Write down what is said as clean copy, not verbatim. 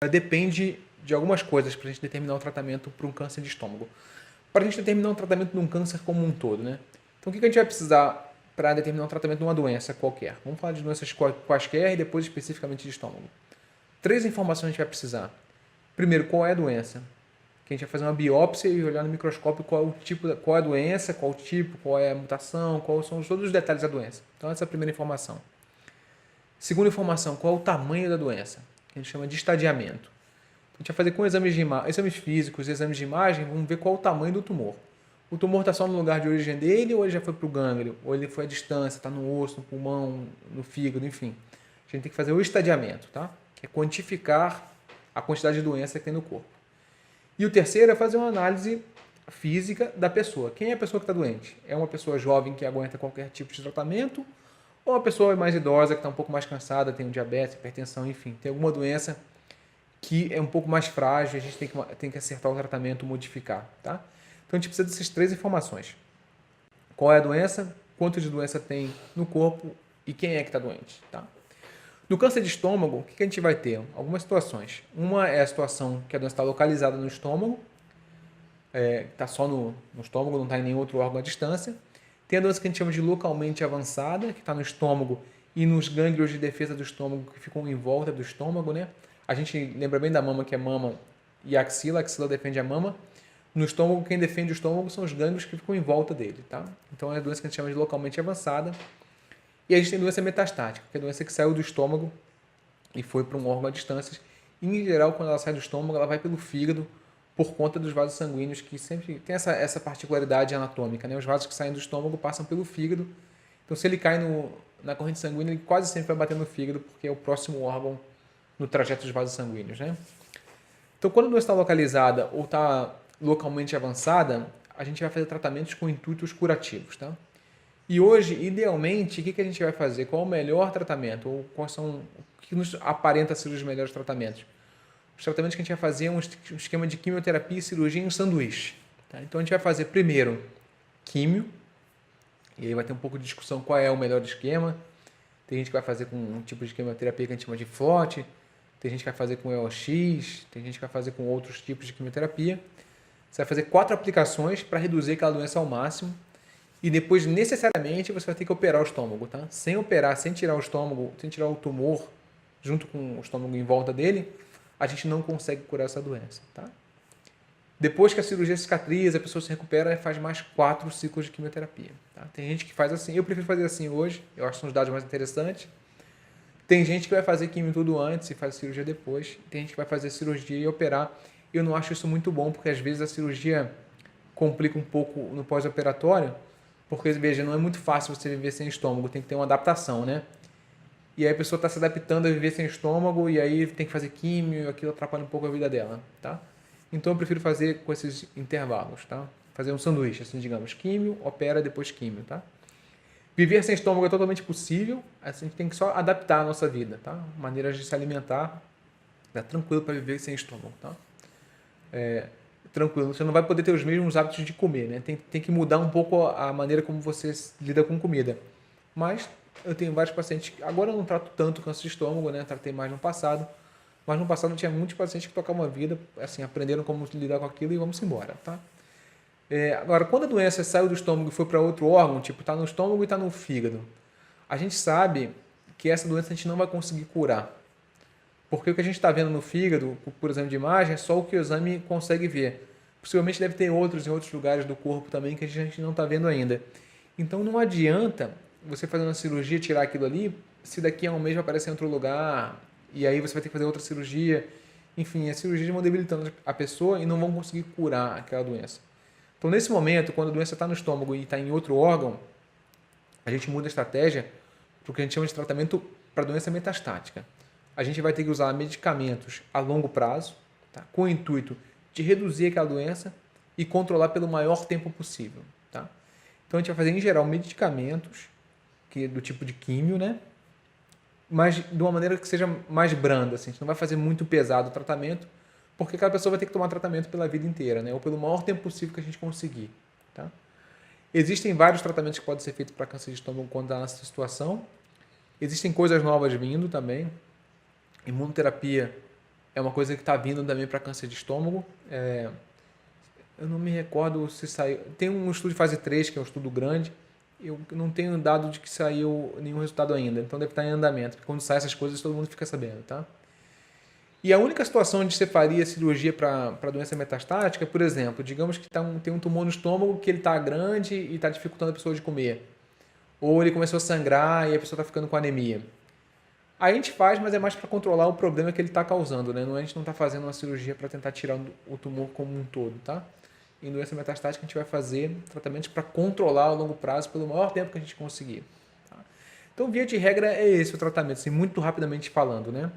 depende de algumas coisas para a gente determinar o tratamento para um câncer de estômago. Para a gente determinar um tratamento de um câncer como um todo, né? Então, o que a gente vai precisar para determinar um tratamento de uma doença qualquer? Vamos falar de doenças quaisquer e depois especificamente de estômago. 3 informações a gente vai precisar. Primeiro, qual é a doença? Que a gente vai fazer uma biópsia e olhar no microscópio qual é o tipo, qual é a doença, qual o tipo, qual é a mutação, quais são todos os detalhes da doença. Então, essa é a primeira informação. Segunda informação, qual é o tamanho da doença? Que a gente chama de estadiamento. A gente vai fazer com exames físicos, exames de imagem, vamos ver qual é o tamanho do tumor. O tumor está só no lugar de origem dele, ou ele já foi para o gânglio, ou ele foi à distância, está no osso, no pulmão, no fígado, enfim. A gente tem que fazer o estadiamento, tá? Que é quantificar a quantidade de doença que tem no corpo. E o terceiro é fazer uma análise física da pessoa. Quem é a pessoa que está doente? É uma pessoa jovem que aguenta qualquer tipo de tratamento, ou uma pessoa mais idosa que está um pouco mais cansada, tem um diabetes, hipertensão, enfim, tem alguma doença que é um pouco mais frágil, a gente tem que acertar o tratamento, modificar, tá? Então a gente precisa dessas 3 informações. Qual é a doença, quanto de doença tem no corpo e quem é que está doente, tá? No câncer de estômago, o que a gente vai ter? Algumas situações. Uma é a situação que a doença está localizada no estômago, está só no estômago, não está em nenhum outro órgão à distância. Tem a doença que a gente chama de localmente avançada, que está no estômago e nos gânglios de defesa do estômago que ficam em volta do estômago, né? A gente lembra bem da mama, que é mama e axila defende a mama. No estômago, quem defende o estômago são os gânglios que ficam em volta dele, tá? Então é a doença que a gente chama de localmente avançada. E a gente tem doença metastática, que é a doença que saiu do estômago e foi para um órgão à distância. E, em geral, quando ela sai do estômago, ela vai pelo fígado por conta dos vasos sanguíneos, que sempre tem essa particularidade anatômica, né? Os vasos que saem do estômago passam pelo fígado. Então, se ele cai na corrente sanguínea, ele quase sempre vai bater no fígado, porque é o próximo órgão no trajeto dos vasos sanguíneos, né? Então, quando a doença está localizada ou está localmente avançada, a gente vai fazer tratamentos com intuitos curativos, tá? E hoje, idealmente, o que a gente vai fazer? Qual é o melhor tratamento? Ou quais são, o que nos aparenta ser os melhores tratamentos? Os tratamentos que a gente vai fazer é um esquema de quimioterapia e cirurgia em sanduíche, tá? Então, a gente vai fazer primeiro químio, e aí vai ter um pouco de discussão qual é o melhor esquema. Tem gente que vai fazer com um tipo de quimioterapia que a gente chama de FLOT, tem gente que vai fazer com EOX, tem gente que vai fazer com outros tipos de quimioterapia. Você vai fazer 4 aplicações para reduzir aquela doença ao máximo. E depois, necessariamente, você vai ter que operar o estômago, tá? Sem operar, sem tirar o estômago, sem tirar o tumor junto com o estômago em volta dele, a gente não consegue curar essa doença, tá? Depois que a cirurgia cicatriza, a pessoa se recupera e faz mais 4 ciclos de quimioterapia, tá? Tem gente que faz assim, eu prefiro fazer assim hoje, eu acho que são os dados mais interessantes. Tem gente que vai fazer quimio tudo antes e faz a cirurgia depois. Tem gente que vai fazer cirurgia e operar. Eu não acho isso muito bom, porque às vezes a cirurgia complica um pouco no pós-operatório, porque, veja, não é muito fácil você viver sem estômago, tem que ter uma adaptação, né? E aí a pessoa está se adaptando a viver sem estômago e aí tem que fazer químio e aquilo atrapalha um pouco a vida dela, tá? Então eu prefiro fazer com esses intervalos, tá? Fazer um sanduíche, assim, digamos, químio, opera, depois químio, tá? Viver sem estômago é totalmente possível, a gente tem que só adaptar a nossa vida, tá? Maneiras de se alimentar, é tranquilo para viver sem estômago, tá? Tranquilo, você não vai poder ter os mesmos hábitos de comer, né? Tem que mudar um pouco a maneira como você lida com comida. Mas eu tenho vários pacientes, agora eu não trato tanto câncer de estômago, né? Tratei mais no passado, mas no passado tinha muitos pacientes que tocavam a vida, assim, aprenderam como lidar com aquilo e vamos embora, tá? Agora, quando a doença saiu do estômago e foi para outro órgão, tipo, está no estômago e está no fígado, a gente sabe que essa doença a gente não vai conseguir curar. Porque o que a gente está vendo no fígado, por exemplo, de imagem, é só o que o exame consegue ver. Possivelmente deve ter outros em outros lugares do corpo também que a gente não está vendo ainda. Então não adianta você fazer uma cirurgia, tirar aquilo ali, se daqui a um mês vai aparecer em outro lugar, e aí você vai ter que fazer outra cirurgia. Enfim, as cirurgias vão debilitando a pessoa e não vão conseguir curar aquela doença. Então, nesse momento, quando a doença está no estômago e está em outro órgão, a gente muda a estratégia para o que a gente chama de tratamento para doença metastática. A gente vai ter que usar medicamentos a longo prazo, tá? Com o intuito de reduzir aquela doença e controlar pelo maior tempo possível, tá? Então, a gente vai fazer, em geral, medicamentos do tipo de químio, né? Mas de uma maneira que seja mais branda, assim. A gente não vai fazer muito pesado o tratamento, porque aquela pessoa vai ter que tomar tratamento pela vida inteira, né? Ou pelo maior tempo possível que a gente conseguir, tá? Existem vários tratamentos que podem ser feitos para câncer de estômago quando está nessa situação. Existem coisas novas vindo também. Imunoterapia é uma coisa que está vindo também para câncer de estômago. Eu não me recordo se saiu. Tem um estudo de fase 3, que é um estudo grande. Eu não tenho dado de que saiu nenhum resultado ainda, então deve estar em andamento. Porque quando saem essas coisas, todo mundo fica sabendo, tá? E a única situação onde você faria cirurgia para doença metastática, por exemplo, digamos que tem um tumor no estômago que ele está grande e está dificultando a pessoa de comer. Ou ele começou a sangrar e a pessoa está ficando com anemia. Aí a gente faz, mas é mais para controlar o problema que ele está causando, né? A gente não está fazendo uma cirurgia para tentar tirar o tumor como um todo, tá? Em doença metastática a gente vai fazer tratamentos para controlar a longo prazo pelo maior tempo que a gente conseguir. Tá? Então, via de regra, é esse o tratamento, assim, muito rapidamente falando, né?